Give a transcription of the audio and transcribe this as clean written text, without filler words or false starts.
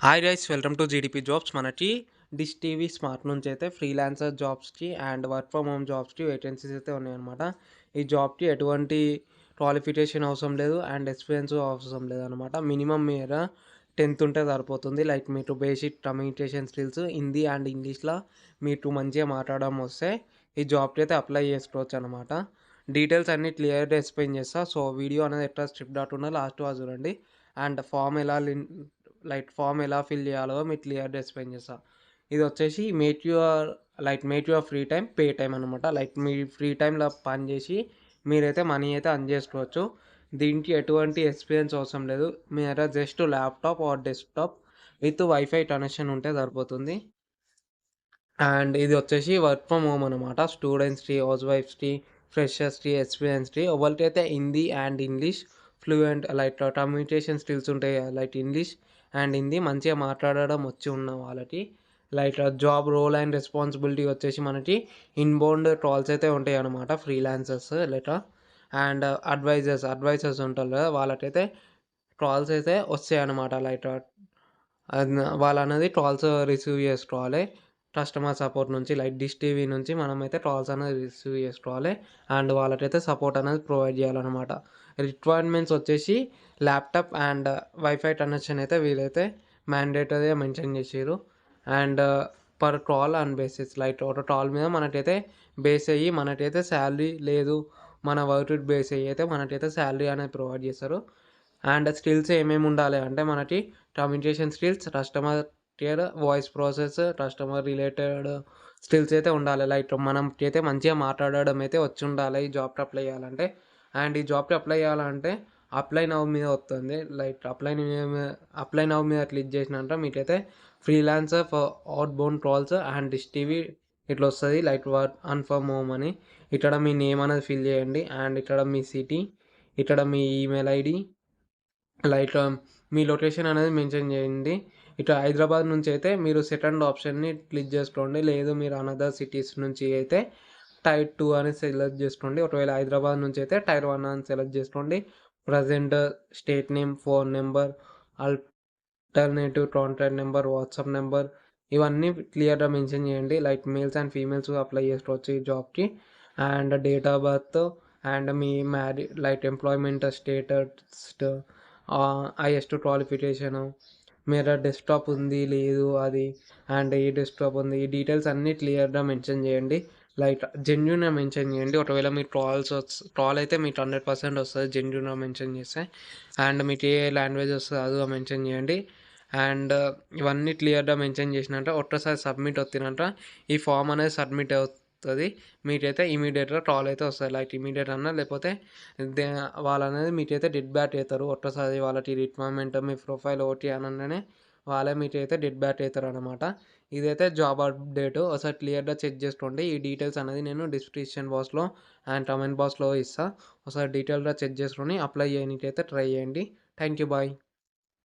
Hi guys, welcome to GDP jobs. మనకి dish TV smart నుంచి అయితే ఫ్రీలాన్సర్ జాబ్స్కి అండ్ వర్క్ ఫ్రమ్ హోమ్ జాబ్స్కి వేకెన్సీస్ అయితే ఉన్నాయన్నమాట. ఈ జాబ్కి ఎటువంటి క్వాలిఫికేషన్ అవసరం లేదు అండ్ ఎక్స్పీరియన్స్ అవసరం లేదనమాట. మినిమం మీరు 10th ఉంటే సరిపోతుంది. లైక్ మీకు basic communication skills Hindi and ఇంగ్లీష్లో మీకు మంచిగా మాట్లాడడం వస్తే ఈ జాబ్కి అయితే అప్లై చేసుకోవచ్చు అనమాట. డీటెయిల్స్ అన్నీ క్లియర్గా ఎక్స్ప్లెయిన్ చేస్తా. సో వీడియో అనేది ఎట్లా స్ట్రిప్ డాట్ ఉందో లాస్ట్ వరకు చూడండి. అండ్ ఫామ్ ఎలా ఫిల్ చేయాలో మీకు క్లియర్గా ఎక్స్ప్లెయిన్ చేస్తా. ఇది వచ్చేసి make your free time pay time అనమాట. లైక్ మీ ఫ్రీ టైంలో పని చేసి మీరైతే మనీ అయితే అర్న్ చేసుకోవచ్చు. దీనికి ఎటువంటి ఎక్స్పీరియన్స్ అవసరం లేదు. మీ దగ్గర just laptop or desktop with wifi connection ఉంటే సరిపోతుంది. అండ్ ఇది వచ్చేసి వర్క్ ఫ్రమ్ హోమ్ అనమాట. స్టూడెంట్స్కి, హౌస్ వైఫ్స్కి, ఫ్రెషర్స్కి, ఎక్స్పీరియన్స్కి ఎవరికైతే Hindi and English fluent like communication skills ఉంటాయి కదా, లైక్ ఇంగ్లీష్ అండ్ హిందీ మంచిగా మాట్లాడడం వచ్చి ఉన్న వాళ్ళకి like job role and responsibility వచ్చేసి మనకి ఇన్బౌండ్ కాల్స్ అయితే ఉంటాయి అనమాట. ఫ్రీలాన్సర్స్ లేక అండ్ అడ్వైజర్స్ ఉంటారు కదా, వాళ్ళకైతే కాల్స్ అయితే వస్తాయి అనమాట. లైక్ వాళ్ళు అనేది కాల్స్ రిసీవ్ చేసుకోవాలి. కస్టమర్ సపోర్ట్ నుంచి లైక్ డిష్ టీవీ నుంచి మనమైతే కాల్స్ అనేది రిసీవ్ చేసుకోవాలి అండ్ వాళ్ళకైతే సపోర్ట్ అనేది ప్రొవైడ్ చేయాలన్నమాట. రిక్వైర్మెంట్స్ వచ్చేసి ల్యాప్టాప్ అండ్ వైఫై కనెక్షన్ అయితే వీలైతే మ్యాండేటరీగా మెన్షన్ చేసారు. And per call and basis like ఒక కాల్ మీద మనకైతే బేస్ అయ్యి మనకైతే శాలరీ లేదు, మన వర్క్ బేస్ అయ్యి అయితే మనకైతే శాలరీ అనేది ప్రొవైడ్ చేస్తారు. అండ్ స్కిల్స్ ఏమేమి ఉండాలి అంటే మనకి communication skills, customer care, voice process, customer related skills అయితే ఉండాలి. లైక్ మనం అయితే మంచిగా మాట్లాడడం అయితే వచ్చి ఉండాలి ఈ జాబ్కి అప్లై చేయాలంటే. అండ్ ఈ జాబ్కి అప్లై చేయాలంటే అప్లై నవ్ మీద వస్తుంది. లైక్ అప్లై నవ్ మీద క్లిక్ చేసినాక మీకైతే freelancer for out bound calls and dish TV ఇట్లా వస్తుంది. Like work an from home అని. ఇక్కడ మీ నేమ్ అనేది ఫిల్ చేయండి అండ్ ఇక్కడ మీ సిటీ, ఇక్కడ మీ ఈమెయిల్ ఐడి, లైక్ మీ లొకేషన్ అనేది మెన్షన్ చేయండి. ఇటు హైదరాబాద్ నుంచి అయితే మీరు సెకండ్ ఆప్షన్ని క్లిక్ చేసుకోండి. లేదు మీరు అనదర్ సిటీస్ నుంచి అయితే టైర్ 2 అని సెలెక్ట్ చేసుకోండి. ఒకవేళ హైదరాబాద్ నుంచి అయితే టైర్ 1 అని సెలెక్ట్ చేసుకోండి. Present state name, phone number, alternative contact number, WhatsApp number ఇవన్నీ క్లియర్గా మెన్షన్ చేయండి. Like males and females apply చేసుకోవచ్చు ఈ జాబ్కి. And date of birth and me like employment status, highest qualification, మీద డెస్క్టాప్ ఉంది లేదు అది, అండ్ ఏ డెస్క్టాప్ ఉంది, ఈ డీటెయిల్స్ అన్నీ క్లియర్గా మెన్షన్ చేయండి. లైక్ జెన్యూన్గా మెన్షన్ చేయండి. ఒకవేళ మీ కాల్ అయితే మీకు 100% వస్తుంది జెన్యూన్గా మెన్షన్ చేస్తే. అండ్ మీకు ఏ లాంగ్వేజ్ వస్తుంది అది మెన్షన్ చేయండి. అండ్ ఇవన్నీ క్లియర్గా మెన్షన్ చేసినాక ఒక్కసారి సబ్మిట్ వచ్చినాక ఈ ఫామ్ అనేది సబ్మిట్ అవుతుంది. మీకైతే ఇమీడియట్గా కాల్ అయితే వస్తుంది. లైక్ ఇమీడియట్ అన్నా లేకపోతే వాళ్ళు అనేది మీకైతే డెడ్ బ్యాట్ అవుతారు. ఒక్కసారి వాళ్ళకి రిక్వైర్మెంట్ మీ ప్రొఫైల్ ఓటీ అనగానే వాళ్ళే మీకైతే డెడ్ బ్యాట్ అవుతారు అనమాట. ఇదైతే జాబ్ అప్డేట్. ఒకసారి క్లియర్గా చెక్ చేసుకోండి. ఈ డీటెయిల్స్ అనేది నేను డిస్క్రిప్షన్ బాక్స్లో అండ్ కమెంట్ బాక్స్లో ఇస్తాను. ఒకసారి డీటెయిల్గా చెక్ చేసుకొని అప్లై చేయడానికి అయితే ట్రై చేయండి. Thank you, bye.